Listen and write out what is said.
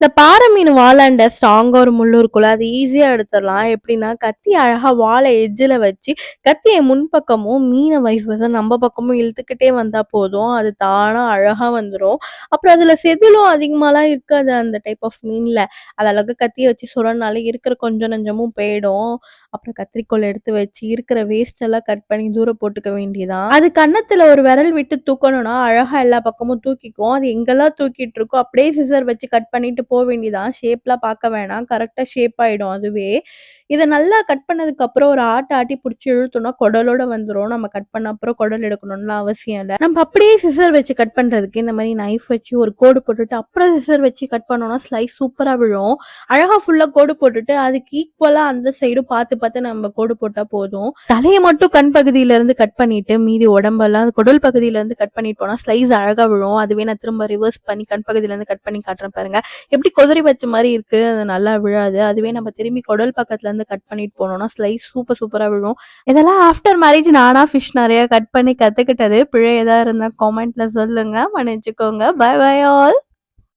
இந்த பாறை மீன் வாலாண்ட ஸ்ட்ராங்கா ஒரு முள்ளு இருக்குல்ல, அது ஈஸியா எடுத்துரலாம். எப்படின்னா, கத்தி அழகா வால எட்ஜ்ல வச்சு, கத்திய முன்பக்கமும், மீன வைஸ் வர்சா நம்ம பக்கமும் இழுத்துக்கிட்டே வந்தா போதும். அது தானா அழகா வந்துரும். அப்புறம் அதுல செதிலும் அதிகமாலாம் இருக்காது அந்த டைப் ஆஃப் மீன்ல. அது அழகா கத்திய வச்சு சொரன்னாலே இருக்கிற கொஞ்சம் நஞ்சமும் போயிடும். அப்புறம் கத்திரிக்கோல் எடுத்து வச்சு, இருக்கிற வேஸ்ட் எல்லாம் கட் பண்ணி தூர போட்டுக்க வேண்டியதான். அது கன்னத்துல ஒரு விரல் விட்டு தூக்கணும்னா, அழகா எல்லா பக்கமும் தூக்கிக்கும். அது எங்கெல்லாம் தூக்கிட்டு இருக்கோ, அப்படியே சிசர் வச்சு கட் பண்ணிட்டு வேண்டியதான். ஷேப்லாம் பார்க்க வேணாம். கரெக்ட்டா ஷேப் ஆயிடும் அதுவே. இத நல்லா கட் பண்ணதுக்கு அப்புறம் ஒரு ஆட்டி புடிச்சு இழுத்தோம்னா குடலோட வந்துரும். நம்ம கட் பண்ண அப்புறம் குடல் எடுக்கணும்லாம் அவசியம் இல்ல. நம்ம அப்படியே சிசர் வச்சு கட் பண்றதுக்கு இந்த மாரி நைஃப் வச்சு ஒரு கோடு போட்டுட்டு, அப்புறம் சிசர் வச்சு கட் பண்ணோம்னா ஸ்லைஸ் சூப்பரா விழும். அழகா ஃபுல்லா கோடு போட்டுட்டு, அதுக்கு ஈக்குவலா அந்த சைடும் பார்த்து நம்ம கோடு போட்டா போதும். தலைய மட்டும் கண் பகுதியில இருந்து கட் பண்ணிட்டு, மீதி உடம்பெல்லாம் குடல் பகுதியில இருந்து கட் பண்ணிட்டு போனா ஸ்லைஸ் அழகா விழும். அதுவே நான் திரும்ப ரிவர்ஸ் பண்ணி கண் பகுதியில இருந்து கட் பண்ணி காட்டுறேன் பாருங்க. எப்படி கொதறி வச்ச மாரி இருக்கு. அது நல்லா விழாது. அதுவே நம்ம திரும்பி குடல் பக்கத்துல இருந்து கட் பண்ணிட்டு போனோம்னா, ஸ்லைஸ் சூப்பரா விழும். இதெல்லாம் ஆஃப்டர் மேரேஜ் நானா ஃபிஷ் நெறைய கட் பண்ணி கத்துக்கிட்டது. பிழை எதா இருந்தா காமெண்ட்ல சொல்லுங்க. மன்னிச்சுக்கோங்க. Bye bye all.